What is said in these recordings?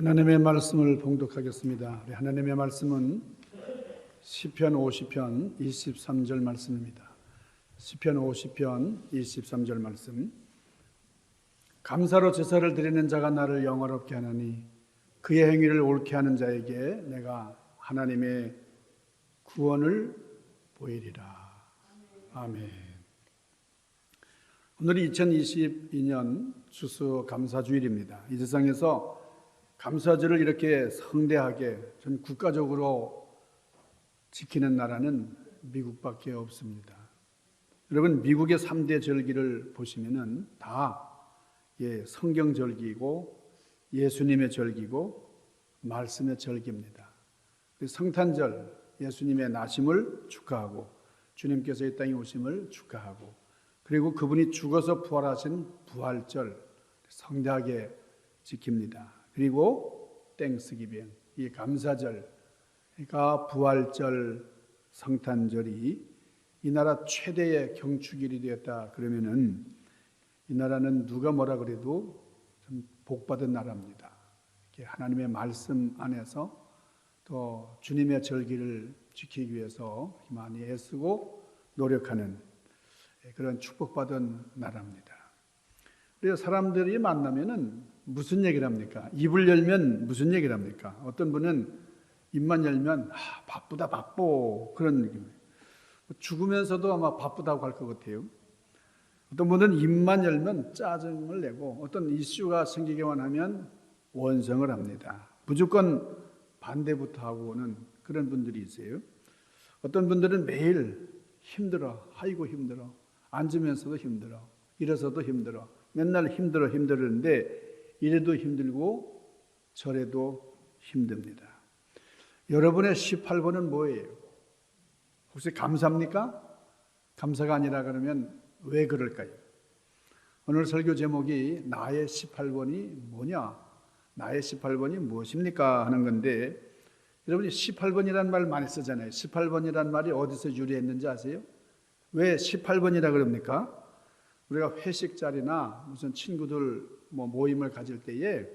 하나님의 말씀을 봉독하겠습니다. 우리 하나님의 말씀은 시편 50편 23절 말씀입니다. 시편 50편 23절 말씀. 감사로 제사를 드리는 자가 나를 영화롭게 하나니 그의 행위를 옳게 하는 자에게 내가 하나님의 구원을 보이리라. 아멘. 오늘이 2022년 추수감사주일입니다. 이 세상에서 감사절을 이렇게 성대하게 전 국가적으로 지키는 나라는 미국밖에 없습니다. 여러분, 미국의 3대 절기를 보시면은 다 성경 절기이고 예수님의 절기고 말씀의 절기입니다. 성탄절, 예수님의 나심을 축하하고 주님께서 이 땅에 오심을 축하하고, 그리고 그분이 죽어서 부활하신 부활절 성대하게 지킵니다. 그리고 땡스기빙, 이 감사절, 그러니까 부활절, 성탄절이 이 나라 최대의 경축일이 되었다 그러면은 이 나라는 누가 뭐라 그래도 좀 복받은 나라입니다. 이렇게 하나님의 말씀 안에서 또 주님의 절기를 지키기 위해서 많이 애쓰고 노력하는 그런 축복받은 나라입니다. 그래서 사람들이 만나면은 무슨 얘기를 합니까? 입을 열면 무슨 얘기를 합니까? 어떤 분은 입만 열면 바쁘다 바빠 그런 느낌이에요. 죽으면서도 아마 바쁘다고 할 것 같아요. 어떤 분은 입만 열면 짜증을 내고 어떤 이슈가 생기기만 하면 원성을 합니다. 무조건 반대부터 하고는 그런 분들이 있어요. 어떤 분들은 매일 힘들어, 아이고 힘들어, 앉으면서도 힘들어, 일어서도 힘들어, 맨날 힘들었는데 이래도 힘들고 저래도 힘듭니다. 여러분의 18번은 뭐예요? 혹시 감사합니까? 감사가 아니라 그러면 왜 그럴까요? 오늘 설교 제목이 나의 18번이 뭐냐? 나의 18번이 무엇입니까? 하는 건데, 여러분이 18번이라는 말 많이 쓰잖아요. 18번이라는 말이 어디서 유래했는지 아세요? 왜 18번이라 그럽니까? 우리가 회식 자리나 무슨 친구들 모임을 가질 때에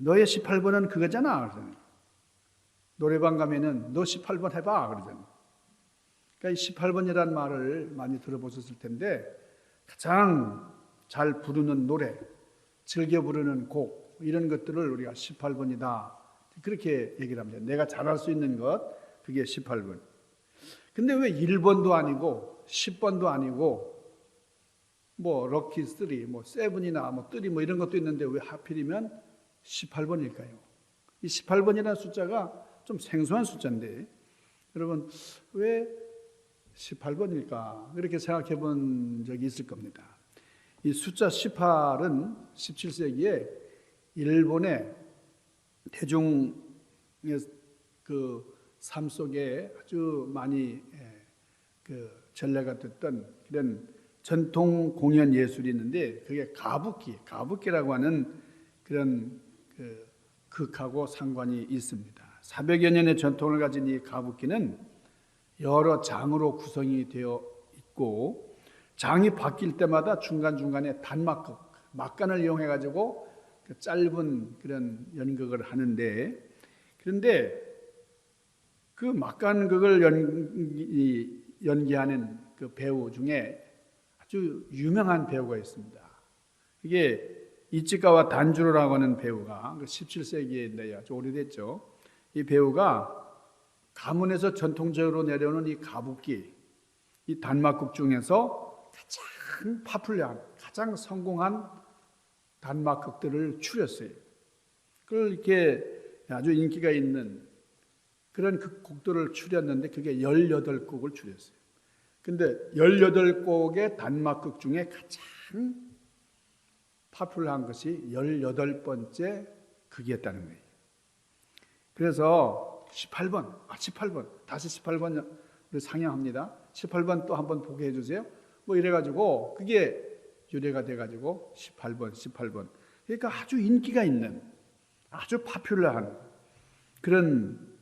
너의 18번은 그거잖아. 그러잖아요. 노래방 가면은 너 18번 해봐. 그러잖아요. 그러니까 이 18번이라는 말을 많이 들어보셨을 텐데, 가장 잘 부르는 노래, 즐겨 부르는 곡, 이런 것들을 우리가 18번이다. 그렇게 얘기를 합니다. 내가 잘할 수 있는 것, 그게 18번. 근데 왜 1번도 아니고 10번도 아니고 럭키 3, 7이나 3 이런 것도 있는데 왜 하필이면 18번일까요? 이 18번이라는 숫자가 좀 생소한 숫자인데 여러분 왜 18번일까? 그렇게 생각해 본 적이 있을 겁니다. 이 숫자 18은 17세기에 일본의 대중의 그 삶 속에 아주 많이 전래가 됐던 그런 전통 공연 예술이 있는데 그게 가부키라고 하는 그런 극하고 상관이 있습니다. 400여 년의 전통을 가진 이 가부키는 여러 장으로 구성이 되어 있고 장이 바뀔 때마다 중간중간에 단막극, 막간을 이용해 가지고 짧은 그런 연극을 하는데, 그런데 그 막간극을 연기하는 그 배우 중에 아주 유명한 배우가 있습니다. 이게 이치가와 단주로라고 하는 배우가 17세기인데요, 아주 오래됐죠. 이 배우가 가문에서 전통적으로 내려오는 이 가부키, 이 단막극 중에서 가장 파퓰러한, 가장 성공한 단막극들을 추렸어요. 그걸 이렇게 아주 인기가 있는 그런 그 곡들을 추렸는데 그게 18곡을 추렸어요. 근데 18곡의 단막극 중에 가장 파퓰러한 것이 18번째 극이었다는 거예요. 그래서 18번, 다시 18번을 상영합니다. 18번 또 한번 보게 해주세요. 이래가지고 그게 유래가 돼가지고 18번. 그러니까 아주 인기가 있는, 아주 파퓰러한 그런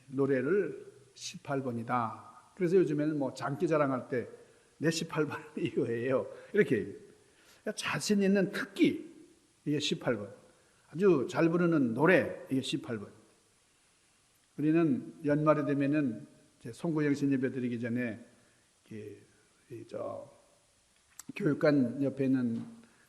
노래를 18번이다. 그래서 요즘에는 장기 자랑할 때 내 18번은 이거예요. 이렇게 자신 있는 특기, 이게 18번. 아주 잘 부르는 노래, 이게 18번. 우리는 연말이 되면은 송구영신 예배 드리기 전에 교육관 옆에 있는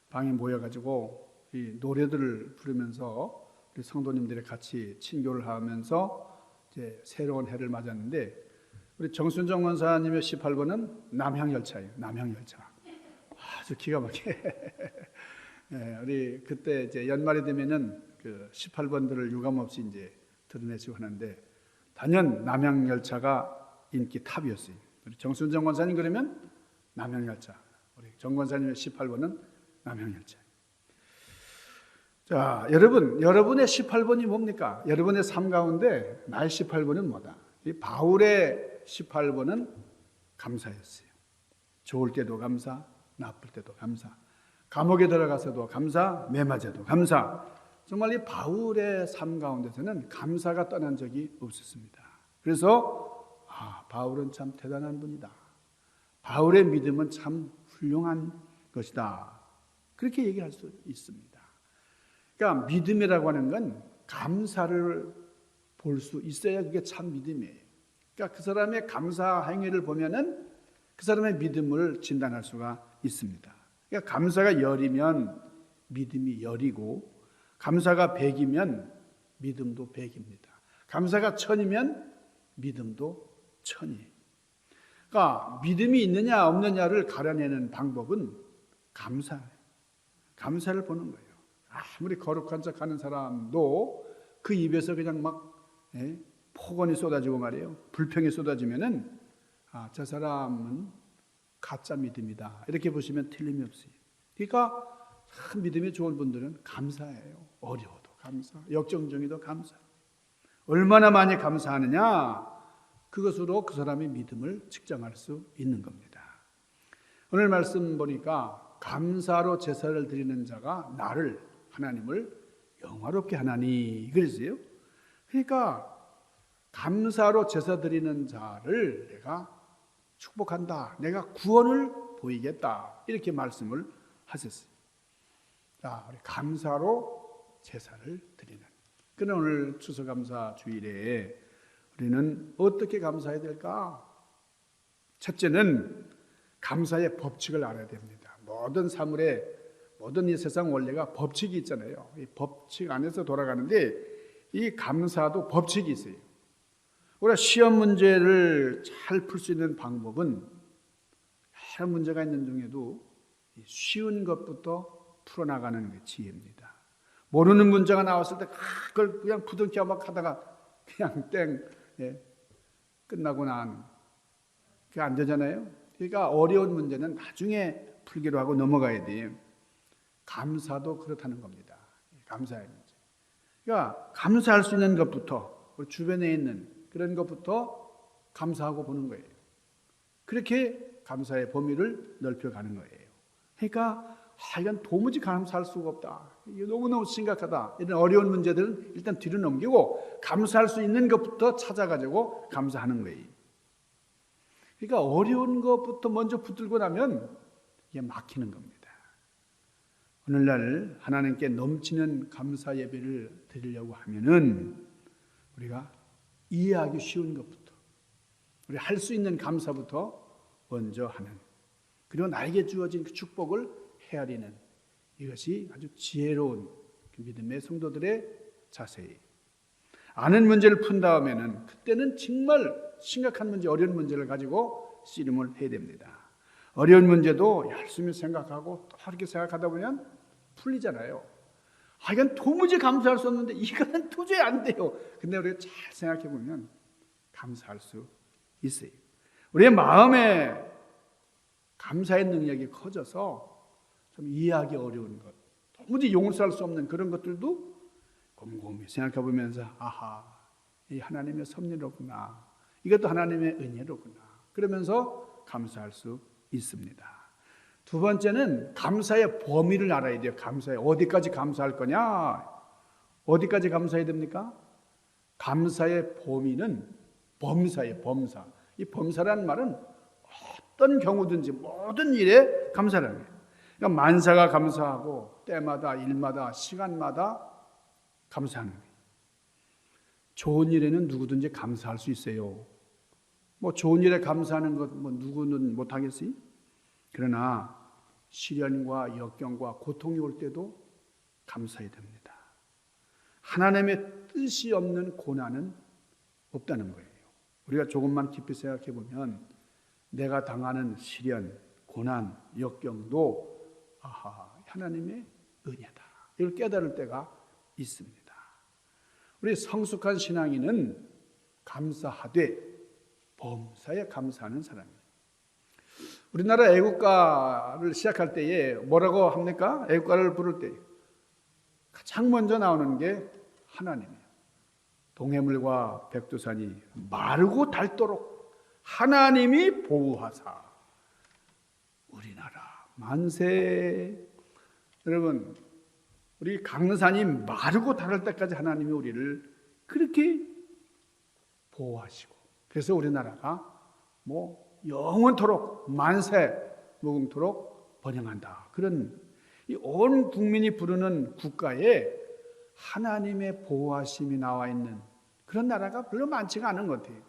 방에 모여가지고 이 노래들을 부르면서 우리 성도님들이 같이 친교를 하면서 이제 새로운 해를 맞았는데, 우리 정순정 원사님의 18번은 남향열차예요. 남향열차. 아주 기가 막히게. 네, 우리 그때 이제 연말이 되면은 그 18번들을 유감없이 이제 드러내시고 하는데, 단연 남향열차가 인기 탑이었어요. 우리 정순정 원사님 그러면 남향열차, 우리 정 원사님의 18번은 남향열차. 자, 여러분의 18번이 뭡니까? 여러분의 삶 가운데 나의 18번은 뭐다? 이 바울의 18번은 감사였어요. 좋을 때도 감사, 나쁠 때도 감사, 감옥에 들어가서도 감사, 매 맞아도 감사. 정말 이 바울의 삶 가운데서는 감사가 떠난 적이 없었습니다. 그래서 바울은 참 대단한 분이다. 바울의 믿음은 참 훌륭한 것이다. 그렇게 얘기할 수 있습니다. 그러니까 믿음이라고 하는 건 감사를 볼 수 있어야 그게 참 믿음이에요. 그러니까 그 사람의 감사 행위를 보면은 그 사람의 믿음을 진단할 수가 있습니다. 그러니까 감사가 열이면 믿음이 열이고, 감사가 100이면 믿음도 100입니다. 감사가 1000이면 믿음도 1000이에요. 그러니까 믿음이 있느냐 없느냐를 가려내는 방법은 감사예요. 감사를 보는 거예요. 아무리 거룩한 척 하는 사람도 그 입에서 그냥 막 폭언이 쏟아지고 말이에요. 불평이 쏟아지면은 저 사람은 가짜 믿음이다. 이렇게 보시면 틀림이 없어요. 그러니까 참 믿음이 좋은 분들은 감사해요. 어려워도 감사, 역정정에도 감사. 얼마나 많이 감사하느냐, 그것으로 그 사람의 믿음을 측정할 수 있는 겁니다. 오늘 말씀 보니까 감사로 제사를 드리는 자가 나를, 하나님을 영화롭게 하나니 그랬어요. 그러니까 감사로 제사 드리는 자를 내가 축복한다, 내가 구원을 보이겠다, 이렇게 말씀을 하셨어요. 자, 우리 감사로 제사를 드리는. 그럼 오늘 추수감사 주일에 우리는 어떻게 감사해야 될까? 첫째는 감사의 법칙을 알아야 됩니다. 모든 사물에, 모든 이 세상 원리가 법칙이 있잖아요. 이 법칙 안에서 돌아가는데 이 감사도 법칙이 있어요. 우리가 시험 문제를 잘 풀 수 있는 방법은 여러 문제가 있는 중에도 쉬운 것부터 풀어나가는 게 지혜입니다. 모르는 문제가 나왔을 때 그걸 그냥 부둥켜 막 하다가 그냥 땡 끝나고 난 그게 안 되잖아요. 그러니까 어려운 문제는 나중에 풀기로 하고 넘어가야 돼요. 감사도 그렇다는 겁니다. 감사의 문제. 그러니까 감사할 수 있는 것부터, 우리 주변에 있는 그런 것부터 감사하고 보는 거예요. 그렇게 감사의 범위를 넓혀가는 거예요. 그러니까 이건 도무지 감사할 수가 없다, 이게 너무너무 심각하다, 이런 어려운 문제들은 일단 뒤로 넘기고 감사할 수 있는 것부터 찾아가지고 감사하는 거예요. 그러니까 어려운 것부터 먼저 붙들고 나면 이게 막히는 겁니다. 오늘날 하나님께 넘치는 감사 예배를 드리려고 하면은 우리가 이해하기 쉬운 것부터, 우리 할 수 있는 감사부터 먼저 하는, 그리고 나에게 주어진 그 축복을 헤아리는, 이것이 아주 지혜로운 믿음의 성도들의 자세예요. 아는 문제를 푼 다음에는 그때는 정말 심각한 문제, 어려운 문제를 가지고 씨름을 해야 됩니다. 어려운 문제도 열심히 생각하고 또 이렇게 생각하다 보면 풀리잖아요. 이건 도무지 감사할 수 없는데 이거는 도저히 안 돼요. 근데 우리가 잘 생각해 보면 감사할 수 있어요. 우리의 마음에 감사의 능력이 커져서 좀 이해하기 어려운 것, 도무지 용서할 수 없는 그런 것들도 곰곰이 생각해 보면서 이 하나님의 섭리로구나, 이것도 하나님의 은혜로구나, 그러면서 감사할 수 있습니다. 두 번째는 감사의 범위를 알아야 돼요. 감사의 어디까지 감사할 거냐? 어디까지 감사해야 됩니까? 감사의 범위는 범사예요. 범사. 이 범사라는 말은 어떤 경우든지 모든 일에 감사라는 거예요. 그러니까 만사가 감사하고 때마다 일마다 시간마다 감사하는 거예요. 좋은 일에는 누구든지 감사할 수 있어요. 뭐 좋은 일에 감사하는 것 뭐 누구는 못 하겠어요? 그러나 시련과 역경과 고통이 올 때도 감사해야 됩니다. 하나님의 뜻이 없는 고난은 없다는 거예요. 우리가 조금만 깊이 생각해 보면 내가 당하는 시련, 고난, 역경도 하나님의 은혜다. 이걸 깨달을 때가 있습니다. 우리 성숙한 신앙인은 감사하되 범사에 감사하는 사람이에요. 우리나라 애국가를 시작할 때에 뭐라고 합니까? 애국가를 부를 때 가장 먼저 나오는 게 하나님이에요. 동해물과 백두산이 마르고 닳도록 하나님이 보호하사 우리나라 만세. 여러분, 우리 강산이 마르고 닳을 때까지 하나님이 우리를 그렇게 보호하시고, 그래서 우리나라가 영원토록 만세 무궁토록 번영한다. 그런 이 온 국민이 부르는 국가에 하나님의 보호하심이 나와 있는 그런 나라가 별로 많지가 않은 것 같아요.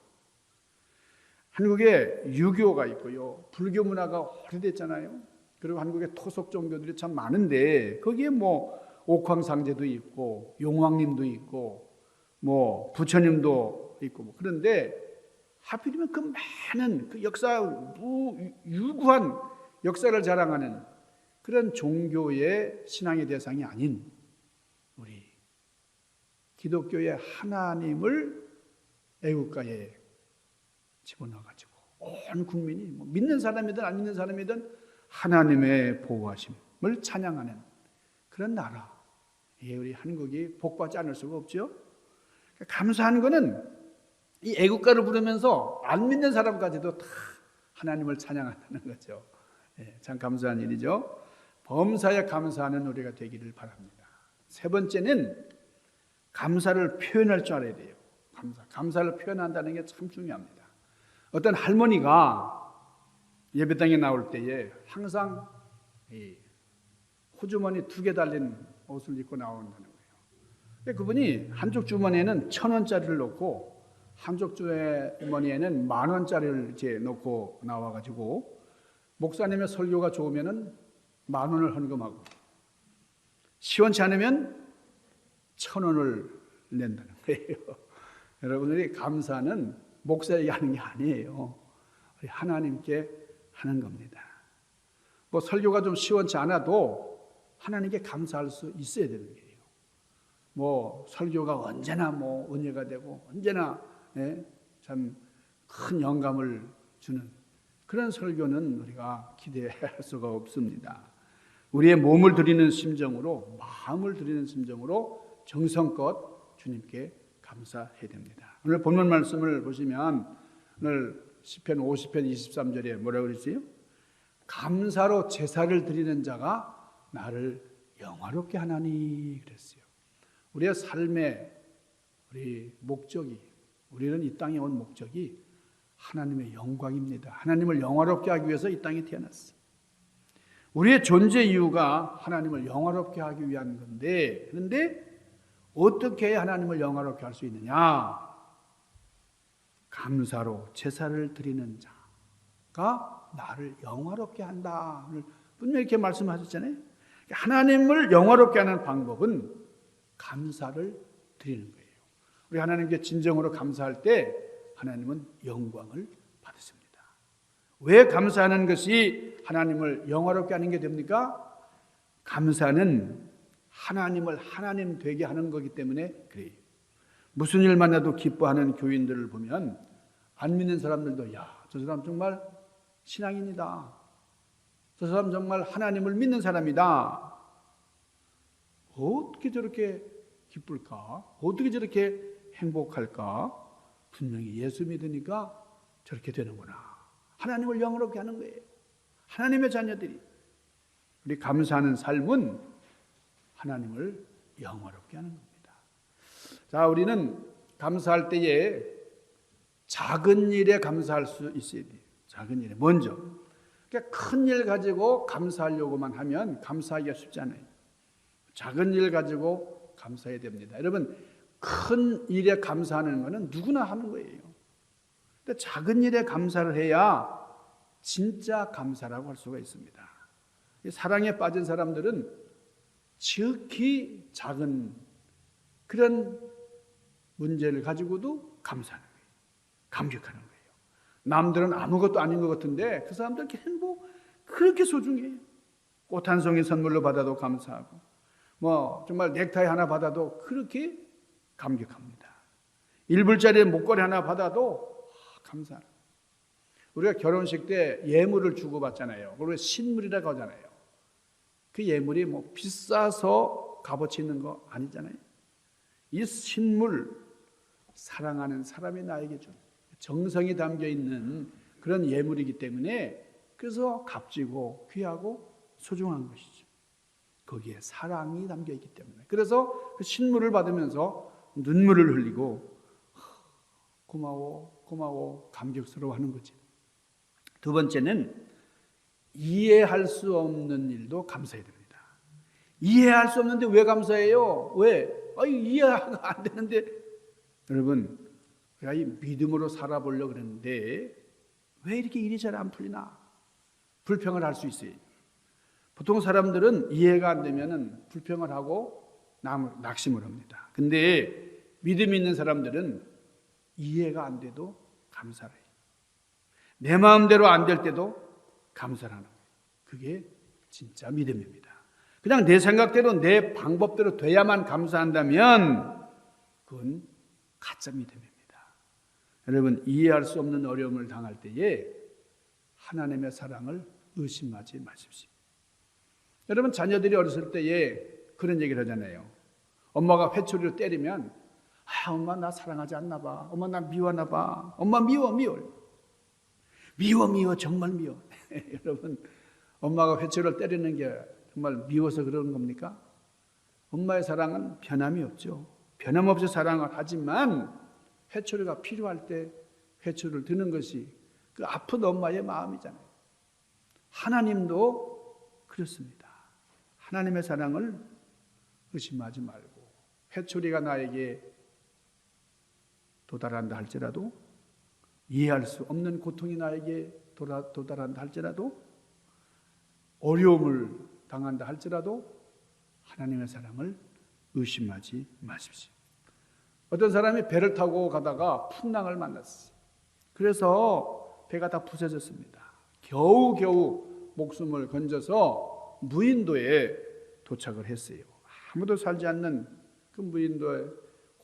한국에 유교가 있고요, 불교 문화가 오래됐잖아요. 그리고 한국에 토속 종교들이 참 많은데 거기에 옥황상제도 있고 용왕님도 있고 부처님도 있고 그런데 하필이면 그 많은 그 유구한 역사를 자랑하는 그런 종교의 신앙의 대상이 아닌 우리 기독교의 하나님을 애국가에 집어넣어가지고 온 국민이 믿는 사람이든 안 믿는 사람이든 하나님의 보호하심을 찬양하는 그런 나라. 우리 한국이 복받지 않을 수가 없죠. 감사한 거는 이 애국가를 부르면서 안 믿는 사람까지도 다 하나님을 찬양한다는 거죠. 참 감사한 일이죠. 범사에 감사하는 우리가 되기를 바랍니다. 세 번째는 감사를 표현할 줄 알아야 돼요. 감사를 표현한다는 게 참 중요합니다. 어떤 할머니가 예배당에 나올 때에 항상 호주머니 2개 달린 옷을 입고 나온다는 거예요. 그분이 한쪽 주머니에는 1,000원짜리를 넣고 한쪽 주머니에는 10,000원짜리를 이제 넣고 나와가지고 목사님의 설교가 좋으면은 10,000원을 헌금하고 시원치 않으면 1,000원을 낸다는 거예요. 여러분들이 감사는 목사에게 하는 게 아니에요. 우리 하나님께 하는 겁니다. 설교가 좀 시원치 않아도 하나님께 감사할 수 있어야 되는 거예요. 설교가 언제나 은혜가 되고 언제나 참 큰 영감을 주는 그런 설교는 우리가 기대할 수가 없습니다. 우리의 몸을 드리는 심정으로, 마음을 드리는 심정으로 정성껏 주님께 감사해야 됩니다. 오늘 본문 말씀을 보시면 오늘 시편 50편 23절에 뭐라고 그랬어요? 감사로 제사를 드리는 자가 나를 영화롭게 하나니 그랬어요. 우리의 삶의 우리 목적이, 우리는 이 땅에 온 목적이 하나님의 영광입니다. 하나님을 영화롭게 하기 위해서 이 땅에 태어났어요. 우리의 존재 이유가 하나님을 영화롭게 하기 위한 건데, 그런데 어떻게 하나님을 영화롭게 할 수 있느냐? 감사로 제사를 드리는 자가 나를 영화롭게 한다. 분명히 이렇게 말씀하셨잖아요. 하나님을 영화롭게 하는 방법은 감사를 드리는 거예요. 우리 하나님께 진정으로 감사할 때 하나님은 영광을 받으십니다. 왜 감사하는 것이 하나님을 영화롭게 하는 게 됩니까? 감사는 하나님을 하나님 되게 하는 거기 때문에 그래요. 무슨 일만 해도 기뻐하는 교인들을 보면 안 믿는 사람들도 저 사람 정말 신앙인이다. 저 사람 정말 하나님을 믿는 사람이다. 어떻게 저렇게 기쁠까? 어떻게 저렇게 행복할까? 분명히 예수 믿으니까 저렇게 되는구나. 하나님을 영화롭게 하는 거예요. 하나님의 자녀들이. 우리 감사하는 삶은 하나님을 영화롭게 하는 겁니다. 자, 우리는 감사할 때에 작은 일에 감사할 수 있어야 돼요. 작은 일에. 먼저. 그러니까 큰 일 가지고 감사하려고만 하면 감사하기가 쉽지 않아요. 작은 일 가지고 감사해야 됩니다. 여러분, 큰 일에 감사하는 것은 누구나 하는 거예요. 근데 작은 일에 감사를 해야 진짜 감사라고 할 수가 있습니다. 사랑에 빠진 사람들은 지극히 작은 그런 문제를 가지고도 감사하는 거예요. 감격하는 거예요. 남들은 아무것도 아닌 것 같은데 그 사람들께는 뭐 그렇게 소중해요. 꽃 한 송이 선물로 받아도 감사하고 뭐 정말 넥타이 하나 받아도 그렇게 감격합니다. 1불짜리 목걸이 하나 받아도 감사합니다. 우리가 결혼식 때 예물을 주고받잖아요. 그리고 신물이라고 하잖아요. 그 예물이 뭐 비싸서 값어치 있는 거 아니잖아요. 이 신물, 사랑하는 사람이 나에게 준 정성이 담겨있는 그런 예물이기 때문에 그래서 값지고 귀하고 소중한 것이죠. 거기에 사랑이 담겨있기 때문에. 그래서 그 신물을 받으면서 눈물을 흘리고 고마워, 고마워, 감격스러워하는 거지. 두 번째는 이해할 수 없는 일도 감사해야 됩니다. 이해할 수 없는데 왜 감사해요? 왜? 이해가 안 되는데. 여러분, 내가 이 믿음으로 살아보려고 그랬는데 왜 이렇게 일이 잘 안 풀리나? 불평을 할 수 있어요. 보통 사람들은 이해가 안 되면 불평을 하고 낙심을 합니다. 근데 믿음 있는 사람들은 이해가 안 돼도 감사를 해요. 내 마음대로 안 될 때도 감사를 하는 거예요. 그게 진짜 믿음입니다. 그냥 내 생각대로 내 방법대로 돼야만 감사한다면 그건 가짜 믿음입니다. 여러분, 이해할 수 없는 어려움을 당할 때에 하나님의 사랑을 의심하지 마십시오. 여러분, 자녀들이 어렸을 때에 그런 얘기를 하잖아요. 엄마가 회초리로 때리면 엄마 나 사랑하지 않나 봐. 엄마 나 미워하나 봐. 엄마 미워 정말 미워. 여러분, 엄마가 회초리를 때리는 게 정말 미워서 그러는 겁니까? 엄마의 사랑은 변함이 없죠. 변함없이 사랑을 하지만 회초리가 필요할 때 회초리를 드는 것이 그 아픈 엄마의 마음이잖아요. 하나님도 그렇습니다. 하나님의 사랑을 의심하지 말고 회초리가 나에게 도달한다 할지라도 이해할 수 없는 고통이 나에게 도달한다 할지라도 어려움을 당한다 할지라도 하나님의 사랑을 의심하지 마십시오. 어떤 사람이 배를 타고 가다가 풍랑을 만났어요. 그래서 배가 다 부서졌습니다. 겨우겨우 목숨을 건져서 무인도에 도착을 했어요. 아무도 살지 않는 그 무인도에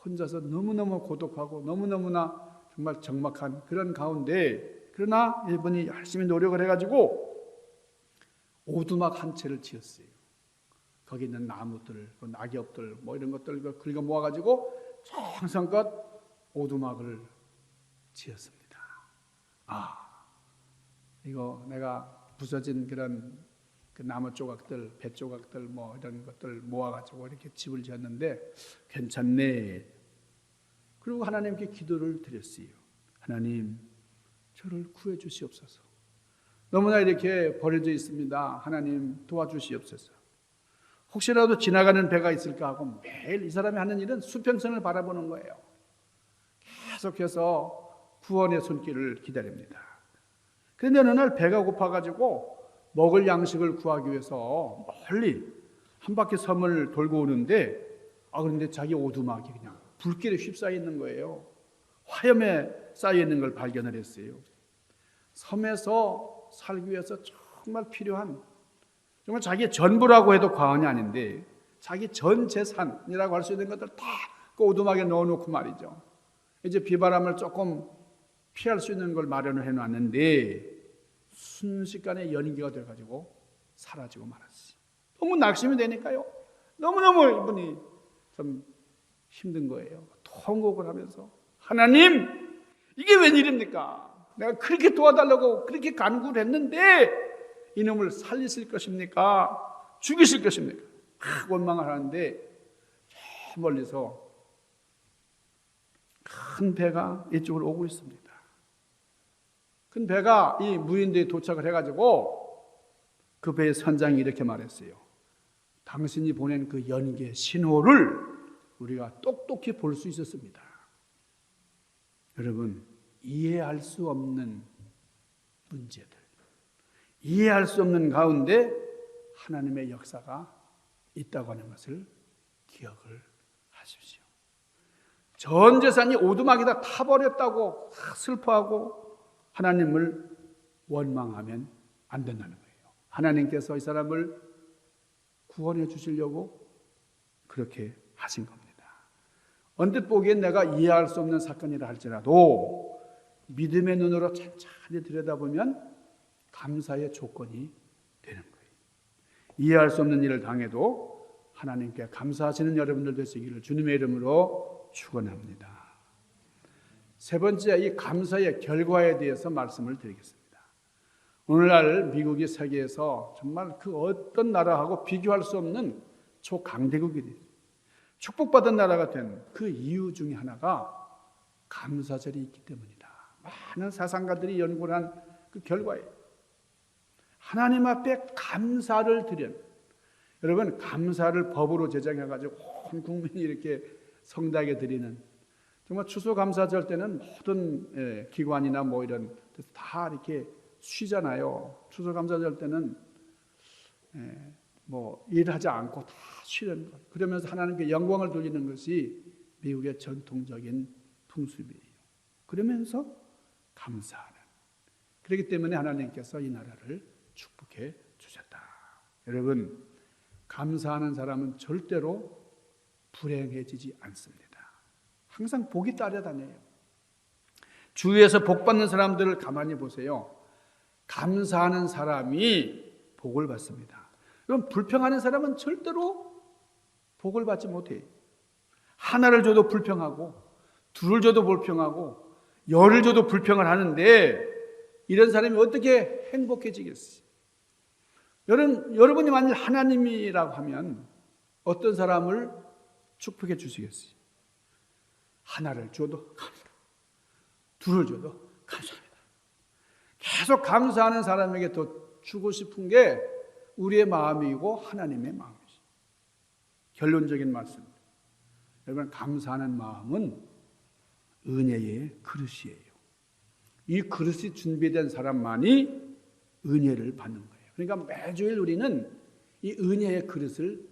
혼자서 너무너무 고독하고 너무너무나 정말 적막한 그런 가운데 그러나 이분이 열심히 노력을 해가지고 오두막 한 채를 지었어요. 거기 있는 나무들, 낙엽들 뭐 이런 것들 긁어 모아가지고 정성껏 오두막을 지었습니다. 이거 내가 부서진 그런 그 나무 조각들, 배 조각들 뭐 이런 것들 모아가지고 이렇게 집을 지었는데 괜찮네. 그리고 하나님께 기도를 드렸어요. 하나님, 저를 구해 주시옵소서. 너무나 이렇게 버려져 있습니다. 하나님 도와주시옵소서. 혹시라도 지나가는 배가 있을까 하고 매일 이 사람이 하는 일은 수평선을 바라보는 거예요. 계속해서 구원의 손길을 기다립니다. 그런데 어느 날 배가 고파가지고 먹을 양식을 구하기 위해서 멀리 한 바퀴 섬을 돌고 오는데 그런데 자기 오두막이 그냥 불길에 휩싸여 있는 거예요. 화염에 쌓여 있는 걸 발견을 했어요. 섬에서 살기 위해서 정말 필요한 정말 자기의 전부라고 해도 과언이 아닌데 자기 전 재산이라고 할 수 있는 것들 다 그 오두막에 넣어놓고 말이죠. 이제 비바람을 조금 피할 수 있는 걸 마련을 해놨는데 순식간에 연기가 돼가지고 사라지고 말았어요. 너무 낙심이 되니까요. 너무너무 이분이 좀 힘든 거예요. 통곡을 하면서 하나님, 이게 웬일입니까? 내가 그렇게 도와달라고 그렇게 간구를 했는데 이놈을 살리실 것입니까? 죽이실 것입니까? 원망을 하는데 저 멀리서 큰 배가 이쪽으로 오고 있습니다. 큰 배가 이 무인도에 도착을 해가지고 그 배의 선장이 이렇게 말했어요. 당신이 보낸 그 연기의 신호를 우리가 똑똑히 볼 수 있었습니다. 여러분, 이해할 수 없는 문제들, 이해할 수 없는 가운데 하나님의 역사가 있다고 하는 것을 기억을 하십시오. 전 재산이 오두막에다 타버렸다고 슬퍼하고 하나님을 원망하면 안 된다는 거예요. 하나님께서 이 사람을 구원해 주시려고 그렇게 하신 겁니다. 언뜻 보기엔 내가 이해할 수 없는 사건이라 할지라도 믿음의 눈으로 천천히 들여다보면 감사의 조건이 되는 거예요. 이해할 수 없는 일을 당해도 하나님께 감사하시는 여러분들 되시기를 주님의 이름으로 축원합니다. 세 번째, 이 감사의 결과에 대해서 말씀을 드리겠습니다. 오늘날 미국이 세계에서 정말 그 어떤 나라하고 비교할 수 없는 초강대국이 돼요. 축복받은 나라가 된 그 이유 중에 하나가 감사절이 있기 때문이다. 많은 사상가들이 연구를 한 그 결과예요. 하나님 앞에 감사를 드린, 여러분 감사를 법으로 제정해가지고 온 국민이 이렇게 성당에 드리는, 정말 추수감사절 때는 모든 기관이나 뭐 이런 데서 다 이렇게 쉬잖아요. 추수감사절 때는 뭐 일하지 않고 다 쉬는 것. 그러면서 하나님께 영광을 돌리는 것이 미국의 전통적인 풍습이에요. 그러면서 감사하는. 그렇기 때문에 하나님께서 이 나라를 축복해 주셨다. 여러분, 감사하는 사람은 절대로 불행해지지 않습니다. 항상 복이 따라다녀요. 주위에서 복 받는 사람들을 가만히 보세요. 감사하는 사람이 복을 받습니다. 그럼 불평하는 사람은 절대로 복을 받지 못해요. 하나를 줘도 불평하고, 둘을 줘도 불평하고, 열을 줘도 불평을 하는데 이런 사람이 어떻게 행복해지겠어요? 여러분이 만일 하나님이라고 하면 어떤 사람을 축복해 주시겠어요? 하나를 줘도 감사합니다. 둘을 줘도 감사합니다. 계속 감사하는 사람에게 더 주고 싶은 게 우리의 마음이고 하나님의 마음이죠. 결론적인 말씀입니다. 여러분, 감사하는 마음은 은혜의 그릇이에요. 이 그릇이 준비된 사람만이 은혜를 받는 거예요. 그러니까 매주일 우리는 이 은혜의 그릇을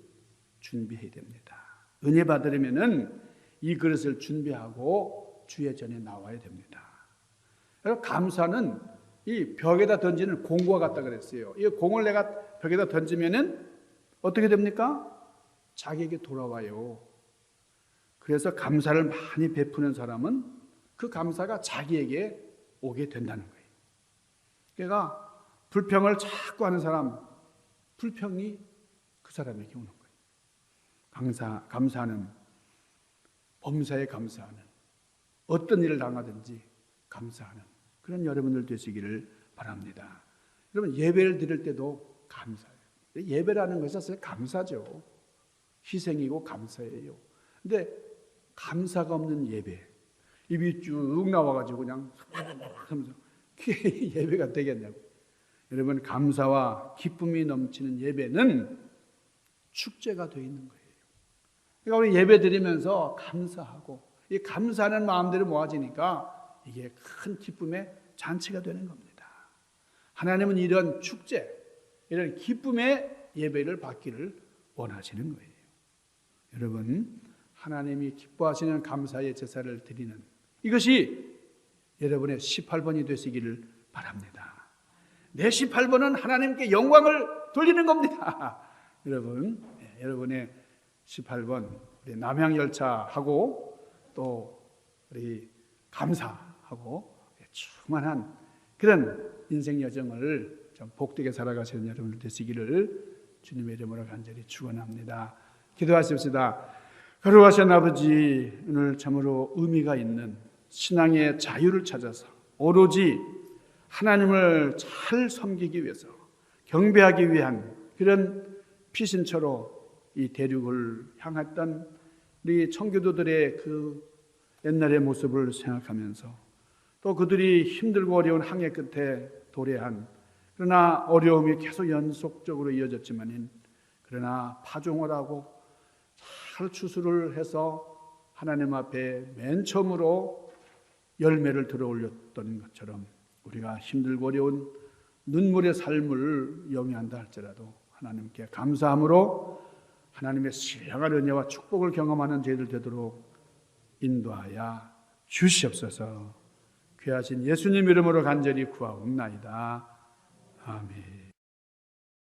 준비해야 됩니다. 은혜 받으려면은 이 그릇을 준비하고 주의 전에 나와야 됩니다. 그래서 감사는 이 벽에다 던지는 공과 같다 그랬어요. 이 공을 내가 벽에다 던지면은 어떻게 됩니까? 자기에게 돌아와요. 그래서 감사를 많이 베푸는 사람은 그 감사가 자기에게 오게 된다는 거예요. 그러니까 불평을 자꾸 하는 사람, 불평이 그 사람에게 오는 거예요. 감사하는, 범사에 감사하는, 어떤 일을 당하든지 감사하는 그런 여러분들 되시기를 바랍니다. 여러분, 예배를 드릴 때도 감사해요. 예배라는 것은 사실 감사죠. 희생이고 감사예요. 근데 감사가 없는 예배, 입이 쭉 나와가지고 그냥 하면서 그게 예배가 되겠냐고. 여러분, 감사와 기쁨이 넘치는 예배는 축제가 되어 있는 거예요. 그러니까 우리 예배 드리면서 감사하고, 이 감사하는 마음들이 모아지니까 이게 큰 기쁨의 잔치가 되는 겁니다. 하나님은 이런 축제, 이런 기쁨의 예배를 받기를 원하시는 거예요. 여러분, 하나님이 기뻐하시는 감사의 제사를 드리는 이것이 여러분의 18번이 되시기를 바랍니다. 내 18번은 하나님께 영광을 돌리는 겁니다. 여러분, 여러분의 18번 우리 남양열차하고 또 우리 감사하고 충만한 그런 인생 여정을 좀 복되게 살아가시는 여러분들 되시기를 주님의 이름으로 간절히 축원합니다. 기도하십시다. 거룩하신 아버지, 오늘 참으로 의미가 있는 신앙의 자유를 찾아서 오로지 하나님을 잘 섬기기 위해서 경배하기 위한 그런 피신처로 이 대륙을 향했던 우리 청교도들의 그 옛날의 모습을 생각하면서 또 그들이 힘들고 어려운 항해 끝에 도래한, 그러나 어려움이 계속 연속적으로 이어졌지만 그러나 파종을 하고 잘 추수를 해서 하나님 앞에 맨 처음으로 열매를 들어올렸던 것처럼 우리가 힘들고 어려운 눈물의 삶을 영위한다 할지라도 하나님께 감사함으로 하나님의 신령한 은혜와 축복을 경험하는 저희들 되도록 인도하여 주시옵소서. 귀하신 예수님 이름으로 간절히 구하옵나이다. 아멘.